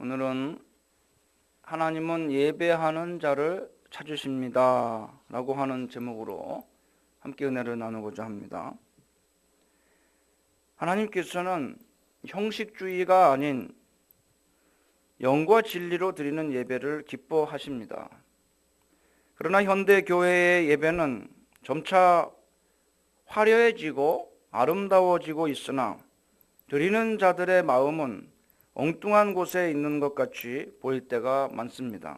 오늘은 하나님은 예배하는 자를 찾으십니다 라고 하는 제목으로 함께 은혜를 나누고자 합니다. 하나님께서는 형식주의가 아닌 영과 진리로 드리는 예배를 기뻐하십니다. 그러나 현대 교회의 예배는 점차 화려해지고 아름다워지고 있으나 드리는 자들의 마음은 엉뚱한 곳에 있는 것 같이 보일 때가 많습니다.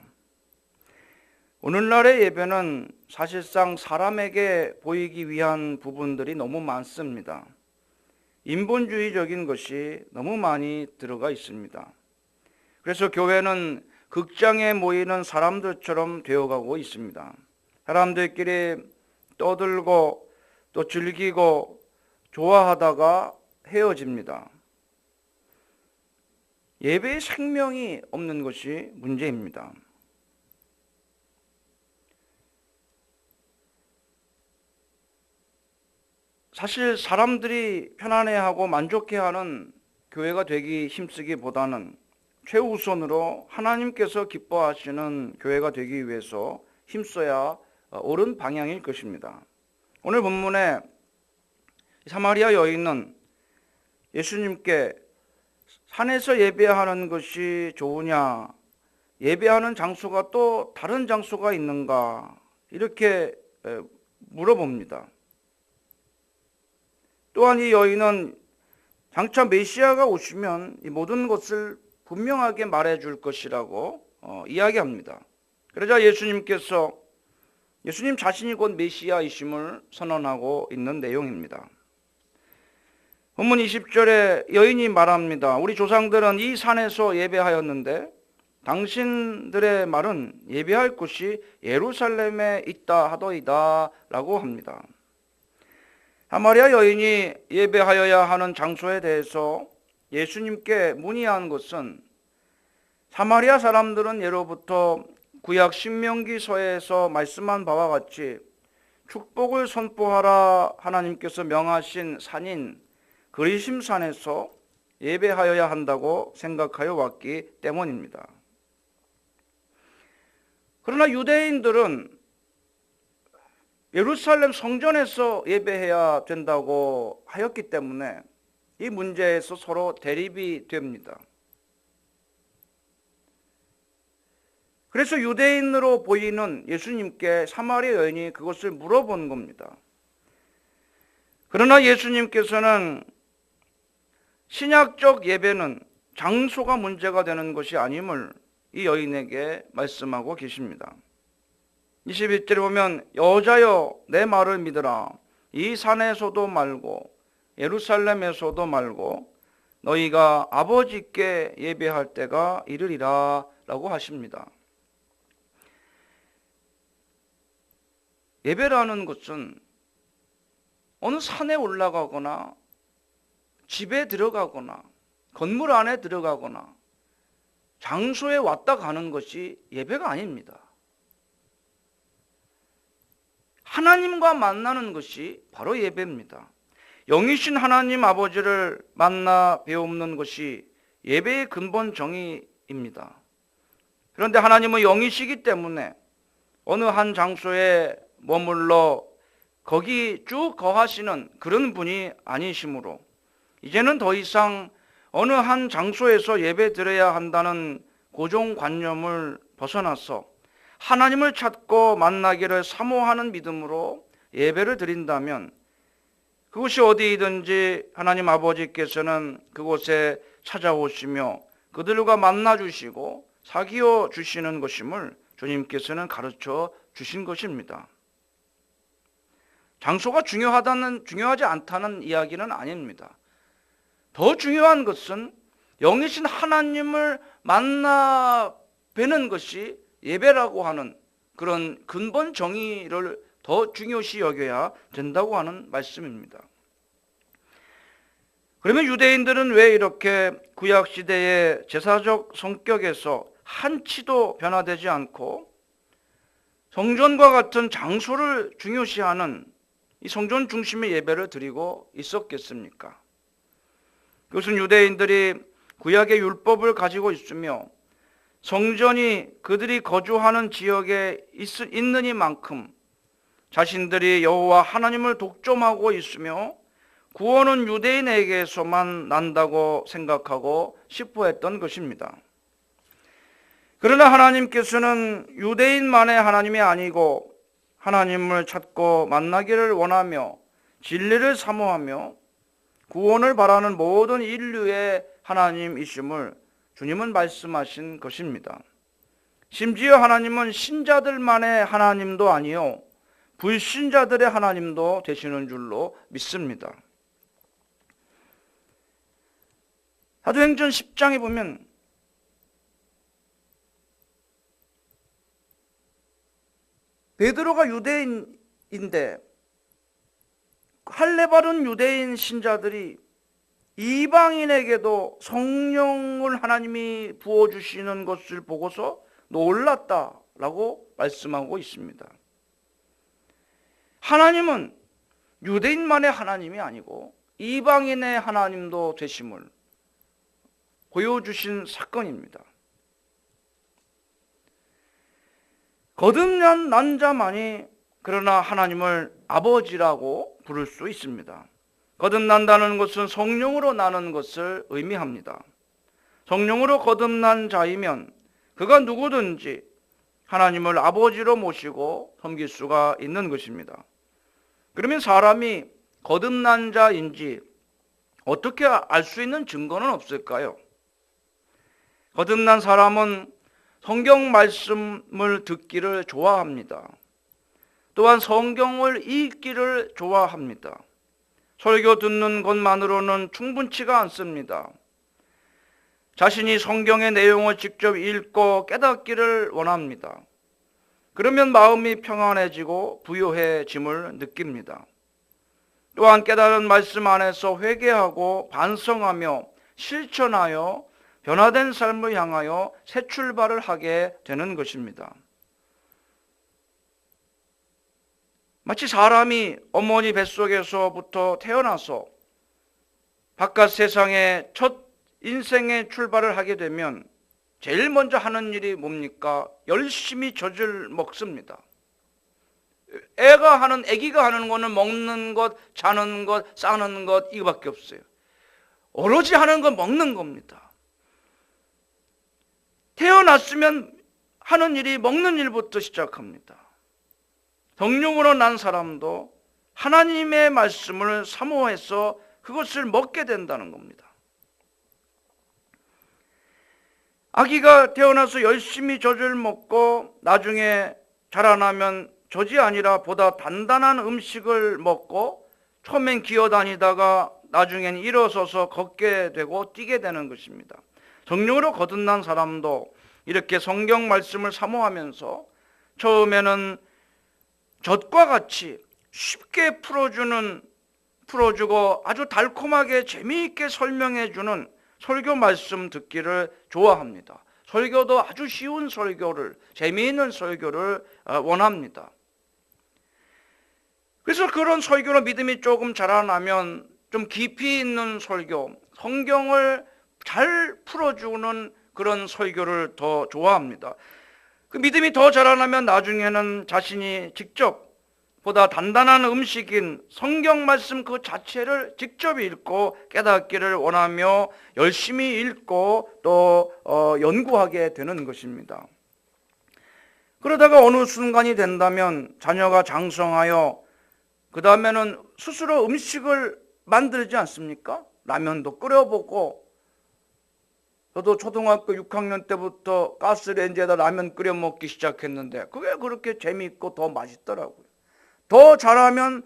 오늘날의 예배는 사실상 사람에게 보이기 위한 부분들이 너무 많습니다. 인본주의적인 것이 너무 많이 들어가 있습니다. 그래서 교회는 극장에 모이는 사람들처럼 되어가고 있습니다. 사람들끼리 떠들고 또 즐기고 좋아하다가 헤어집니다. 예배의 생명이 없는 것이 문제입니다. 사실 사람들이 편안해하고 만족해하는 교회가 되기 힘쓰기보다는 최우선으로 하나님께서 기뻐하시는 교회가 되기 위해서 힘써야 옳은 방향일 것입니다. 오늘 본문에 사마리아 여인은 예수님께 산에서 예배하는 것이 좋으냐, 예배하는 장소가 또 다른 장소가 있는가, 이렇게 물어봅니다. 또한 이 여인은 장차 메시아가 오시면 이 모든 것을 분명하게 말해줄 것이라고 이야기합니다. 그러자 예수님께서 예수님 자신이 곧 메시아이심을 선언하고 있는 내용입니다. 본문 20절에 여인이 말합니다. 우리 조상들은 이 산에서 예배하였는데 당신들의 말은 예배할 곳이 예루살렘에 있다 하더이다 라고 합니다. 사마리아 여인이 예배하여야 하는 장소에 대해서 예수님께 문의한 것은 사마리아 사람들은 예로부터 구약 신명기서에서 말씀한 바와 같이 축복을 선포하라 하나님께서 명하신 산인 그리심산에서 예배하여야 한다고 생각하여 왔기 때문입니다. 그러나 유대인들은 예루살렘 성전에서 예배해야 된다고 하였기 때문에 이 문제에서 서로 대립이 됩니다. 그래서 유대인으로 보이는 예수님께 사마리아 여인이 그것을 물어본 겁니다. 그러나 예수님께서는 신약적 예배는 장소가 문제가 되는 것이 아님을 이 여인에게 말씀하고 계십니다. 21절에 보면 여자여 내 말을 믿으라. 이 산에서도 말고 예루살렘에서도 말고 너희가 아버지께 예배할 때가 이르리라 라고 하십니다. 예배라는 것은 어느 산에 올라가거나 집에 들어가거나 건물 안에 들어가거나 장소에 왔다 가는 것이 예배가 아닙니다. 하나님과 만나는 것이 바로 예배입니다. 영이신 하나님 아버지를 만나 배우는 것이 예배의 근본 정의입니다. 그런데 하나님은 영이시기 때문에 어느 한 장소에 머물러 거기 쭉 거하시는 그런 분이 아니시므로 이제는 더 이상 어느 한 장소에서 예배 드려야 한다는 고정관념을 벗어나서 하나님을 찾고 만나기를 사모하는 믿음으로 예배를 드린다면 그것이 어디이든지 하나님 아버지께서는 그곳에 찾아오시며 그들과 만나 주시고 사귀어 주시는 것임을 주님께서는 가르쳐 주신 것입니다. 장소가 중요하지 않다는 이야기는 아닙니다. 더 중요한 것은 영이신 하나님을 만나 뵈는 것이 예배라고 하는 그런 근본 정의를 더 중요시 여겨야 된다고 하는 말씀입니다. 그러면 유대인들은 왜 이렇게 구약시대의 제사적 성격에서 한치도 변화되지 않고 성전과 같은 장소를 중요시하는 이 성전 중심의 예배를 드리고 있었겠습니까? 그것은 유대인들이 구약의 율법을 가지고 있으며 성전이 그들이 거주하는 지역에 있느니만큼 자신들이 여호와 하나님을 독점하고 있으며 구원은 유대인에게서만 난다고 생각하고 싶어 했던 것입니다. 그러나 하나님께서는 유대인만의 하나님이 아니고 하나님을 찾고 만나기를 원하며 진리를 사모하며 구원을 바라는 모든 인류의 하나님이심을 주님은 말씀하신 것입니다. 심지어 하나님은 신자들만의 하나님도 아니요 불신자들의 하나님도 되시는 줄로 믿습니다. 사도행전 10장에 보면 베드로가 유대인인데 할례 받은 유대인 신자들이 이방인에게도 성령을 하나님이 부어주시는 것을 보고서 놀랐다라고 말씀하고 있습니다. 하나님은 유대인만의 하나님이 아니고 이방인의 하나님도 되심을 보여주신 사건입니다. 거듭난 자만이 그러나 하나님을 아버지라고 부를 수 있습니다. 거듭난다는 것은 성령으로 나는 것을 의미합니다. 성령으로 거듭난 자이면 그가 누구든지 하나님을 아버지로 모시고 섬길 수가 있는 것입니다. 그러면 사람이 거듭난 자인지 어떻게 알 수 있는 증거는 없을까요? 거듭난 사람은 성경 말씀을 듣기를 좋아합니다. 또한 성경을 읽기를 좋아합니다. 설교 듣는 것만으로는 충분치가 않습니다. 자신이 성경의 내용을 직접 읽고 깨닫기를 원합니다. 그러면 마음이 평안해지고 부요해짐을 느낍니다. 또한 깨달은 말씀 안에서 회개하고 반성하며 실천하여 변화된 삶을 향하여 새 출발을 하게 되는 것입니다. 마치 사람이 어머니 뱃속에서부터 태어나서 바깥 세상에 첫 인생의 출발을 하게 되면 제일 먼저 하는 일이 뭡니까? 열심히 젖을 먹습니다. 아기가 하는 거는 먹는 것, 자는 것, 싸는 것 이거밖에 없어요. 오로지 하는 건 먹는 겁니다. 태어났으면 하는 일이 먹는 일부터 시작합니다. 성령으로 난 사람도 하나님의 말씀을 사모해서 그것을 먹게 된다는 겁니다. 아기가 태어나서 열심히 젖을 먹고 나중에 자라나면 젖이 아니라 보다 단단한 음식을 먹고 처음엔 기어다니다가 나중엔 일어서서 걷게 되고 뛰게 되는 것입니다. 성령으로 거듭난 사람도 이렇게 성경 말씀을 사모하면서 처음에는 젖과 같이 쉽게 풀어주고 아주 달콤하게 재미있게 설명해주는 설교 말씀 듣기를 좋아합니다. 설교도 아주 쉬운 설교를, 재미있는 설교를 원합니다. 그래서 그런 설교로 믿음이 조금 자라나면 좀 깊이 있는 설교, 성경을 잘 풀어주는 그런 설교를 더 좋아합니다. 그 믿음이 더 자라나면 나중에는 자신이 직접 보다 단단한 음식인 성경 말씀 그 자체를 직접 읽고 깨닫기를 원하며 열심히 읽고 또 연구하게 되는 것입니다. 그러다가 어느 순간이 된다면 자녀가 장성하여 그 다음에는 스스로 음식을 만들지 않습니까? 라면도 끓여보고, 저도 초등학교 6학년 때부터 가스레인지에다 라면 끓여 먹기 시작했는데 그게 그렇게 재미있고 더 맛있더라고요. 더 잘하면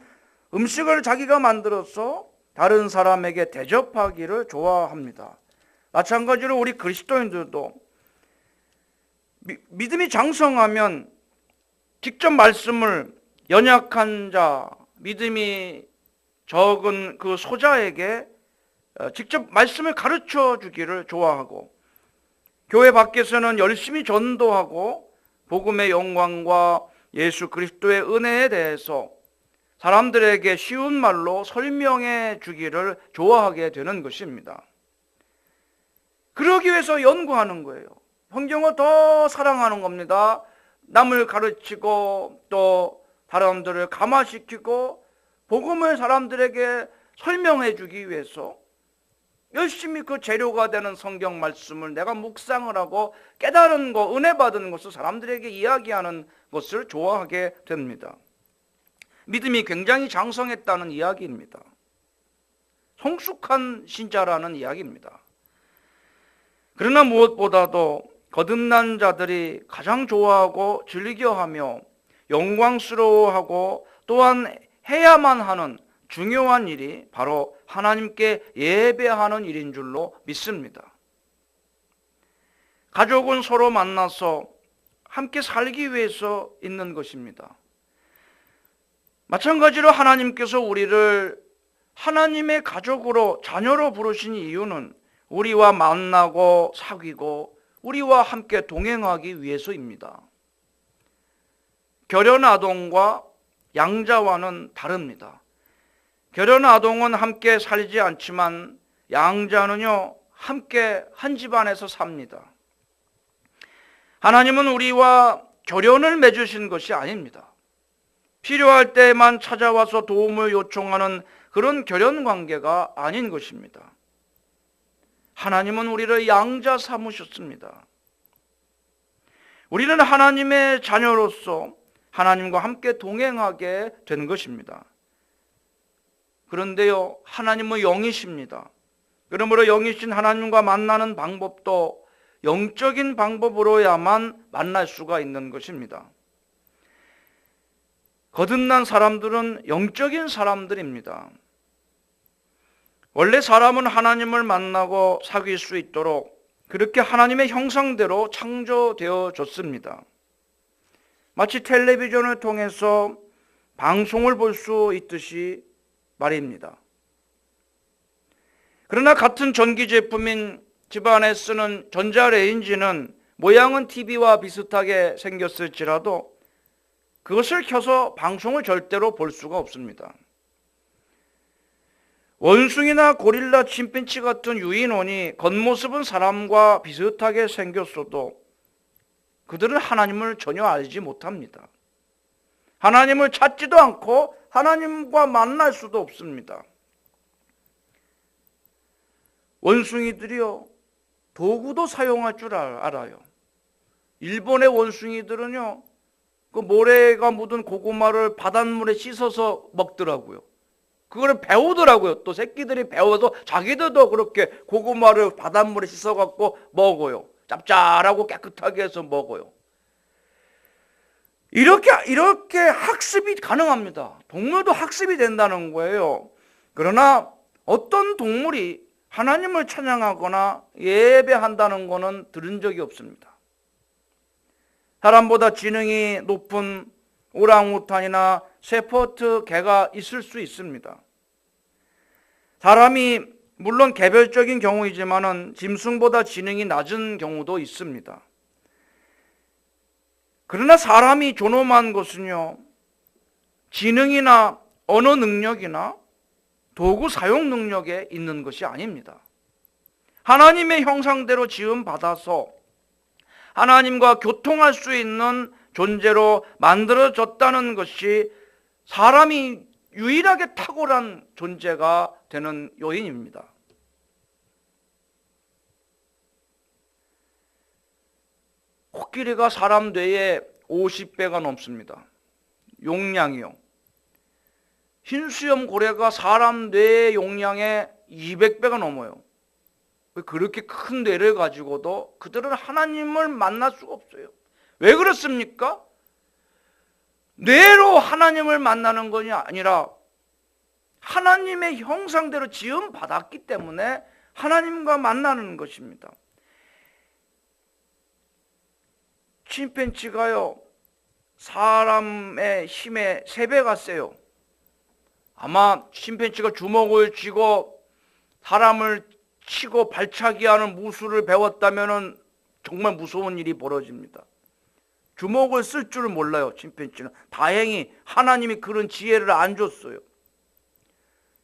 음식을 자기가 만들어서 다른 사람에게 대접하기를 좋아합니다. 마찬가지로 우리 그리스도인들도 믿음이 장성하면 직접 말씀을 연약한 자, 믿음이 적은 그 소자에게 직접 말씀을 가르쳐 주기를 좋아하고, 교회 밖에서는 열심히 전도하고 복음의 영광과 예수 그리스도의 은혜에 대해서 사람들에게 쉬운 말로 설명해 주기를 좋아하게 되는 것입니다. 그러기 위해서 연구하는 거예요. 성경을 더 사랑하는 겁니다. 남을 가르치고 또 사람들을 감화시키고 복음을 사람들에게 설명해 주기 위해서 열심히 그 재료가 되는 성경 말씀을 내가 묵상을 하고 깨달은 것, 은혜 받은 것을 사람들에게 이야기하는 것을 좋아하게 됩니다. 믿음이 굉장히 장성했다는 이야기입니다. 성숙한 신자라는 이야기입니다. 그러나 무엇보다도 거듭난 자들이 가장 좋아하고 즐겨하며 영광스러워하고 또한 해야만 하는 중요한 일이 바로 하나님께 예배하는 일인 줄로 믿습니다. 가족은 서로 만나서 함께 살기 위해서 있는 것입니다. 마찬가지로 하나님께서 우리를 하나님의 가족으로, 자녀로 부르신 이유는 우리와 만나고 사귀고 우리와 함께 동행하기 위해서입니다. 결혼아동과 양자와는 다릅니다. 결혼아동은 함께 살지 않지만 양자는요, 함께 한 집안에서 삽니다. 하나님은 우리와 결연을 맺으신 것이 아닙니다. 필요할 때만 찾아와서 도움을 요청하는 그런 결연 관계가 아닌 것입니다. 하나님은 우리를 양자 삼으셨습니다. 우리는 하나님의 자녀로서 하나님과 함께 동행하게 된 것입니다. 그런데요, 하나님은 영이십니다. 그러므로 영이신 하나님과 만나는 방법도 영적인 방법으로야만 만날 수가 있는 것입니다. 거듭난 사람들은 영적인 사람들입니다. 원래 사람은 하나님을 만나고 사귈 수 있도록 그렇게 하나님의 형상대로 창조되어졌습니다. 마치 텔레비전을 통해서 방송을 볼 수 있듯이 말입니다. 그러나 같은 전기 제품인 집안에 쓰는 전자레인지는 모양은 TV와 비슷하게 생겼을지라도 그것을 켜서 방송을 절대로 볼 수가 없습니다. 원숭이나 고릴라, 침팬치 같은 유인원이 겉모습은 사람과 비슷하게 생겼어도 그들은 하나님을 전혀 알지 못합니다. 하나님을 찾지도 않고 하나님과 만날 수도 없습니다. 원숭이들이요, 도구도 사용할 줄 알아요. 일본의 원숭이들은요, 그 모래가 묻은 고구마를 바닷물에 씻어서 먹더라고요. 그걸 배우더라고요. 또 새끼들이 배워서 자기들도 그렇게 고구마를 바닷물에 씻어갖고 먹어요. 짭짤하고 깨끗하게 해서 먹어요. 이렇게 학습이 가능합니다. 동물도 학습이 된다는 거예요. 그러나 어떤 동물이 하나님을 찬양하거나 예배한다는 것은 들은 적이 없습니다. 사람보다 지능이 높은 오랑우탄이나 세퍼트 개가 있을 수 있습니다. 사람이 물론 개별적인 경우이지만은 짐승보다 지능이 낮은 경우도 있습니다. 그러나 사람이 존엄한 것은요, 지능이나 언어 능력이나 도구 사용 능력에 있는 것이 아닙니다. 하나님의 형상대로 지음받아서 하나님과 교통할 수 있는 존재로 만들어졌다는 것이 사람이 유일하게 탁월한 존재가 되는 요인입니다. 코끼리가 사람 뇌의 50배가 넘습니다. 용량이요. 흰수염 고래가 사람 뇌의 용량의 200배가 넘어요. 그렇게 큰 뇌를 가지고도 그들은 하나님을 만날 수가 없어요. 왜 그렇습니까? 뇌로 하나님을 만나는 것이 아니라 하나님의 형상대로 지음받았기 때문에 하나님과 만나는 것입니다. 침팬치가요, 사람의 힘의 3배가 세요. 아마 침팬치가 주먹을 쥐고 사람을 치고 발차기하는 무술을 배웠다면 정말 무서운 일이 벌어집니다. 주먹을 쓸 줄을 몰라요, 침팬치는. 다행히 하나님이 그런 지혜를 안 줬어요.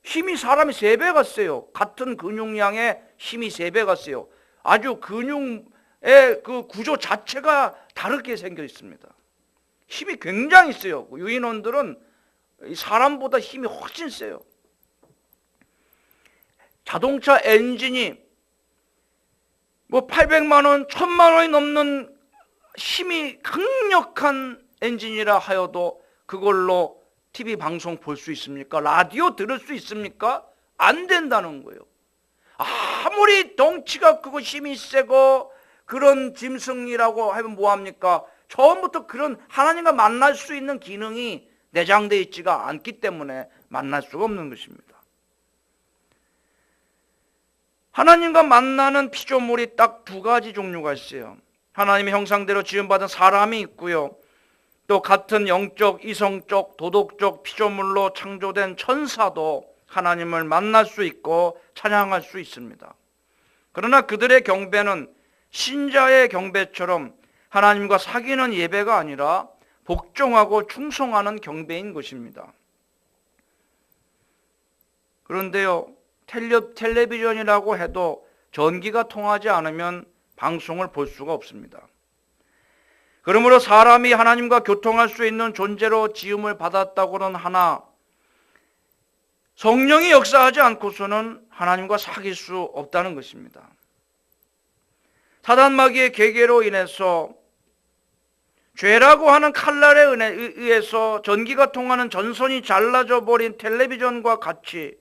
힘이 사람이 3배가 세요. 같은 근육량에 힘이 3배가 세요. 아주 근육의 그 구조 자체가 다르게 생겨 있습니다. 힘이 굉장히 세요. 유인원들은 사람보다 힘이 훨씬 세요. 자동차 엔진이 800만 원, 1000만 원이 넘는 힘이 강력한 엔진이라 하여도 그걸로 TV 방송 볼 수 있습니까? 라디오 들을 수 있습니까? 안 된다는 거예요. 아무리 덩치가 크고 힘이 세고 그런 짐승이라고 하면 뭐합니까? 처음부터 그런 하나님과 만날 수 있는 기능이 내장되어 있지가 않기 때문에 만날 수가 없는 것입니다. 하나님과 만나는 피조물이 딱 두 가지 종류가 있어요. 하나님의 형상대로 지음받은 사람이 있고요, 또 같은 영적, 이성적, 도덕적 피조물로 창조된 천사도 하나님을 만날 수 있고 찬양할 수 있습니다. 그러나 그들의 경배는 신자의 경배처럼 하나님과 사귀는 예배가 아니라 복종하고 충성하는 경배인 것입니다. 그런데요, 텔레비전이라고 해도 전기가 통하지 않으면 방송을 볼 수가 없습니다. 그러므로 사람이 하나님과 교통할 수 있는 존재로 지음을 받았다고는 하나 성령이 역사하지 않고서는 하나님과 사귈 수 없다는 것입니다. 사단 마귀의 계계로 인해서 죄라고 하는 칼날에 의해서 전기가 통하는 전선이 잘라져 버린 텔레비전과 같이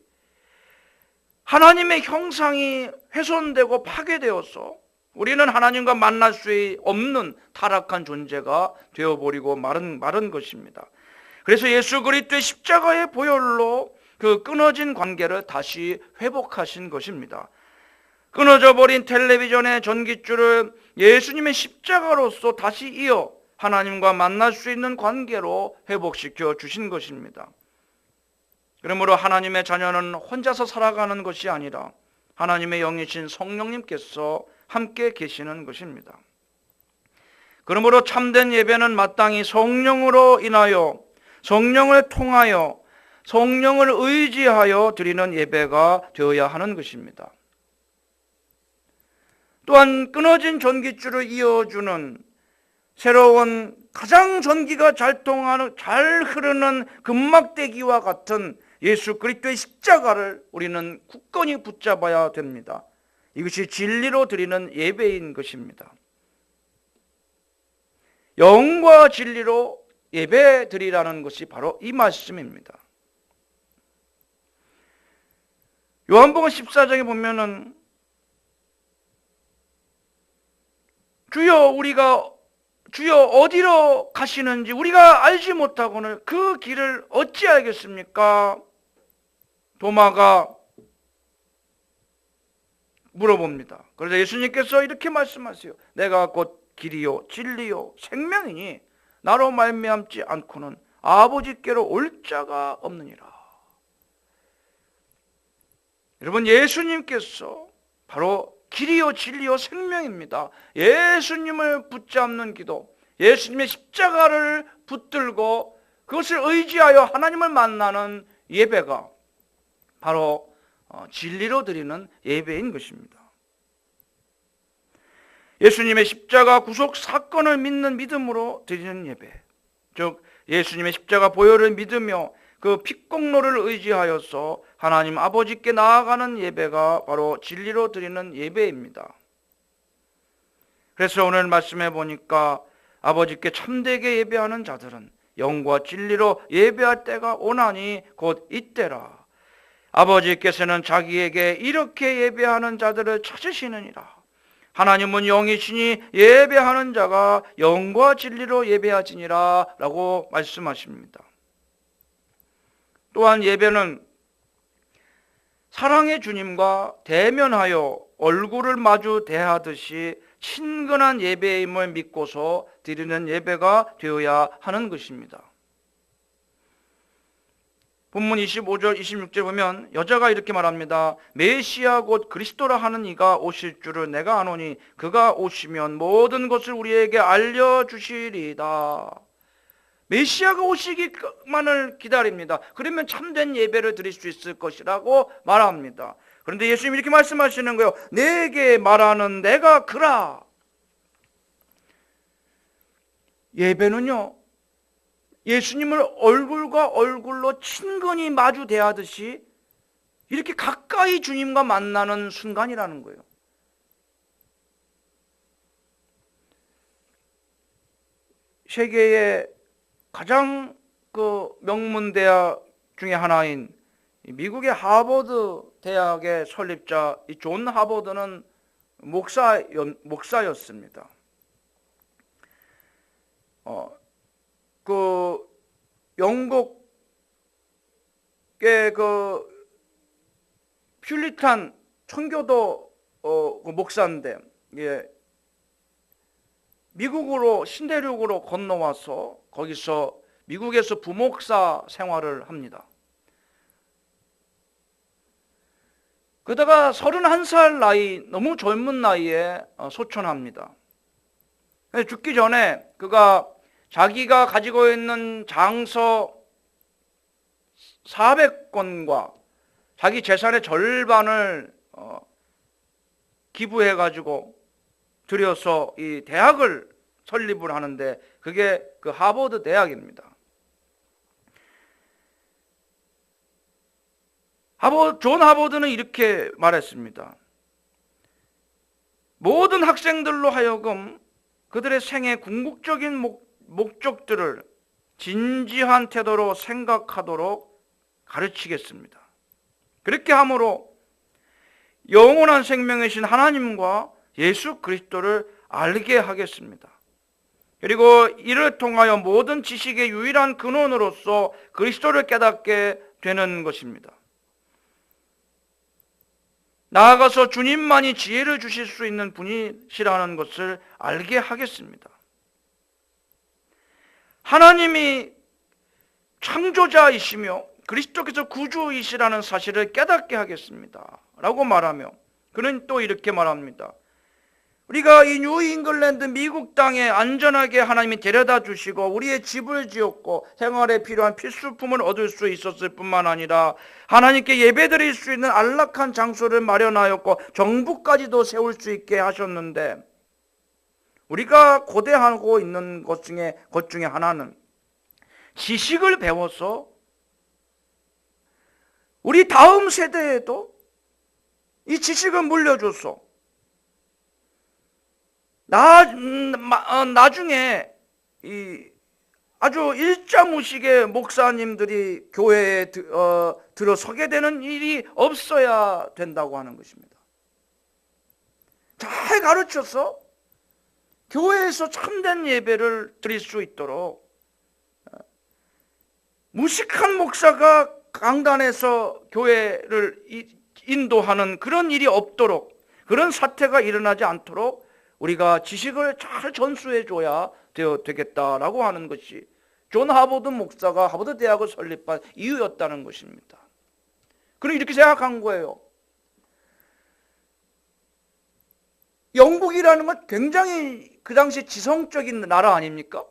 하나님의 형상이 훼손되고 파괴되어서 우리는 하나님과 만날 수 없는 타락한 존재가 되어버리고 마른 것입니다. 그래서 예수 그리스도의 십자가의 보혈로 그 끊어진 관계를 다시 회복하신 것입니다. 끊어져 버린 텔레비전의 전깃줄을 예수님의 십자가로서 다시 이어 하나님과 만날 수 있는 관계로 회복시켜 주신 것입니다. 그러므로 하나님의 자녀는 혼자서 살아가는 것이 아니라 하나님의 영이신 성령님께서 함께 계시는 것입니다. 그러므로 참된 예배는 마땅히 성령으로 인하여, 성령을 통하여, 성령을 의지하여 드리는 예배가 되어야 하는 것입니다. 또한 끊어진 전깃줄을 이어주는 새로운 가장 전기가 잘 통하는, 잘 흐르는 금막대기와 같은 예수 그리스도의 십자가를 우리는 굳건히 붙잡아야 됩니다. 이것이 진리로 드리는 예배인 것입니다. 영과 진리로 예배 드리라는 것이 바로 이 말씀입니다. 요한복음 14장에 보면은 주여 어디로 가시는지 우리가 알지 못하고는 그 길을 어찌 알겠습니까? 도마가 물어봅니다. 그래서 예수님께서 이렇게 말씀하세요. 내가 곧 길이요 진리요 생명이니 나로 말미암지 않고는 아버지께로 올 자가 없느니라. 여러분, 예수님께서 바로 길이요 진리요 생명입니다. 예수님을 붙잡는 기도, 예수님의 십자가를 붙들고 그것을 의지하여 하나님을 만나는 예배가 바로 진리로 드리는 예배인 것입니다. 예수님의 십자가 구속 사건을 믿는 믿음으로 드리는 예배, 즉 예수님의 십자가 보혈을 믿으며 그 핏공로를 의지하여서 하나님 아버지께 나아가는 예배가 바로 진리로 드리는 예배입니다. 그래서 오늘 말씀해 보니까 아버지께 참되게 예배하는 자들은 영과 진리로 예배할 때가 오나니 곧 이때라. 아버지께서는 자기에게 이렇게 예배하는 자들을 찾으시느니라. 하나님은 영이시니 예배하는 자가 영과 진리로 예배하지니라 라고 말씀하십니다. 또한 예배는 사랑의 주님과 대면하여 얼굴을 마주 대하듯이 친근한 예배임을 믿고서 드리는 예배가 되어야 하는 것입니다. 본문 25절 26절 보면 여자가 이렇게 말합니다. 메시아 곧 그리스도라 하는 이가 오실 줄을 내가 아노니 그가 오시면 모든 것을 우리에게 알려주시리이다. 메시아가 오시기만을 기다립니다. 그러면 참된 예배를 드릴 수 있을 것이라고 말합니다. 그런데 예수님이 이렇게 말씀하시는 거예요. 내게 말하는 내가 그라. 예배는요, 예수님을 얼굴과 얼굴로 친근히 마주 대하듯이 이렇게 가까이 주님과 만나는 순간이라는 거예요. 세계의 가장 명문 대학 중에 하나인 미국의 하버드 대학의 설립자 존 하버드는 목사였습니다. 영국의 퓰리탄 청교도 목사인데, 미국으로 신대륙으로 건너와서 거기서 미국에서 부목사 생활을 합니다. 그러다가 31살 나이, 너무 젊은 나이에 소천합니다. 죽기 전에 그가 자기가 가지고 있는 장서 400권과 자기 재산의 절반을 기부해가지고 들여서 이 대학을 설립을 하는데, 그게 그 하버드 대학입니다. 존 하버드는 이렇게 말했습니다. 모든 학생들로 하여금 그들의 생의 궁극적인 목적들을 진지한 태도로 생각하도록 가르치겠습니다. 그렇게 함으로 영원한 생명이신 하나님과 예수 그리스도를 알게 하겠습니다. 그리고 이를 통하여 모든 지식의 유일한 근원으로서 그리스도를 깨닫게 되는 것입니다. 나아가서 주님만이 지혜를 주실 수 있는 분이시라는 것을 알게 하겠습니다. 하나님이 창조자이시며 그리스도께서 구주이시라는 사실을 깨닫게 하겠습니다 라고 말하며, 그는 또 이렇게 말합니다. 우리가 이 뉴잉글랜드 미국 땅에 안전하게 하나님이 데려다 주시고 우리의 집을 지었고 생활에 필요한 필수품을 얻을 수 있었을 뿐만 아니라 하나님께 예배드릴 수 있는 안락한 장소를 마련하였고 정부까지도 세울 수 있게 하셨는데, 우리가 고대하고 있는 것 중에 하나는 지식을 배워서 우리 다음 세대에도 이 지식을 물려줘서 나중에 이 아주 일자무식의 목사님들이 교회에 들어서게 되는 일이 없어야 된다고 하는 것입니다. 잘 가르쳐서 교회에서 참된 예배를 드릴 수 있도록 무식한 목사가 강단에서 교회를 인도하는 그런 일이 없도록, 그런 사태가 일어나지 않도록 우리가 지식을 잘 전수해 줘야 되겠다라고 하는 것이 존 하버드 목사가 하버드 대학을 설립한 이유였다는 것입니다. 그럼 이렇게 생각한 거예요. 영국이라는 건 굉장히 그 당시 지성적인 나라 아닙니까?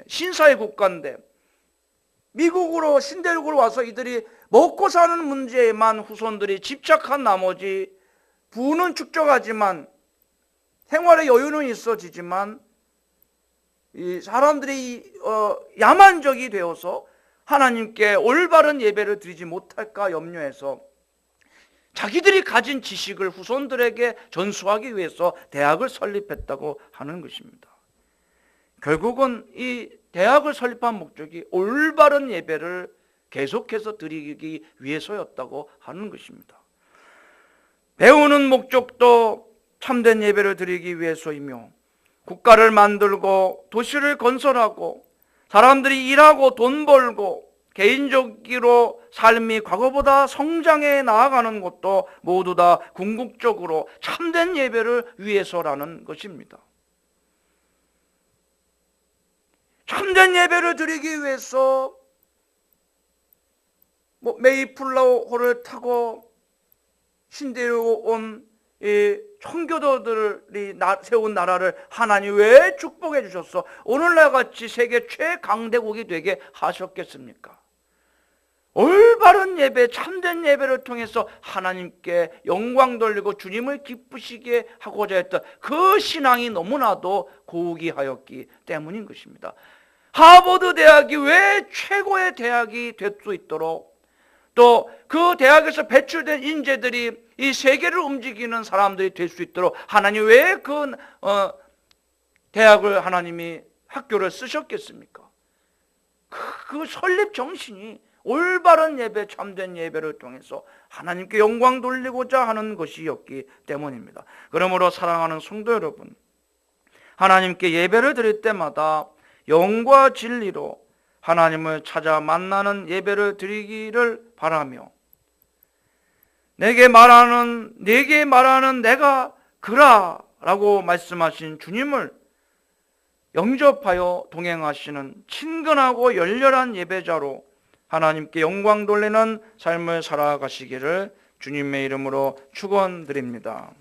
신사의 국가인데 미국으로 신대륙으로 와서 이들이 먹고 사는 문제에만 후손들이 집착한 나머지 부는 축적하지만 생활의 여유는 있어지지만 이 사람들이 야만적이 되어서 하나님께 올바른 예배를 드리지 못할까 염려해서 자기들이 가진 지식을 후손들에게 전수하기 위해서 대학을 설립했다고 하는 것입니다. 결국은 이 대학을 설립한 목적이 올바른 예배를 계속해서 드리기 위해서였다고 하는 것입니다. 배우는 목적도 참된 예배를 드리기 위해서이며, 국가를 만들고 도시를 건설하고 사람들이 일하고 돈 벌고 개인적으로 삶이 과거보다 성장해 나아가는 것도 모두 다 궁극적으로 참된 예배를 위해서라는 것입니다. 참된 예배를 드리기 위해서 메이플라워홀을 타고 신대륙 온 이 청교도들이 세운 나라를 하나님 왜 축복해 주셨어? 오늘날 같이 세계 최강대국이 되게 하셨겠습니까? 올바른 예배, 참된 예배를 통해서 하나님께 영광 돌리고 주님을 기쁘시게 하고자 했던 그 신앙이 너무나도 고귀하였기 때문인 것입니다. 하버드 대학이 왜 최고의 대학이 될 수 있도록, 또 그 대학에서 배출된 인재들이 이 세계를 움직이는 사람들이 될 수 있도록 하나님 왜 그 대학을 하나님이 학교를 쓰셨겠습니까? 그 설립 정신이 올바른 예배, 참된 예배를 통해서 하나님께 영광 돌리고자 하는 것이었기 때문입니다. 그러므로 사랑하는 성도 여러분, 하나님께 예배를 드릴 때마다 영과 진리로 하나님을 찾아 만나는 예배를 드리기를 바라며, 내게 말하는 내가 그라 라고 말씀하신 주님을 영접하여 동행하시는 친근하고 열렬한 예배자로 하나님께 영광 돌리는 삶을 살아가시기를 주님의 이름으로 축원드립니다.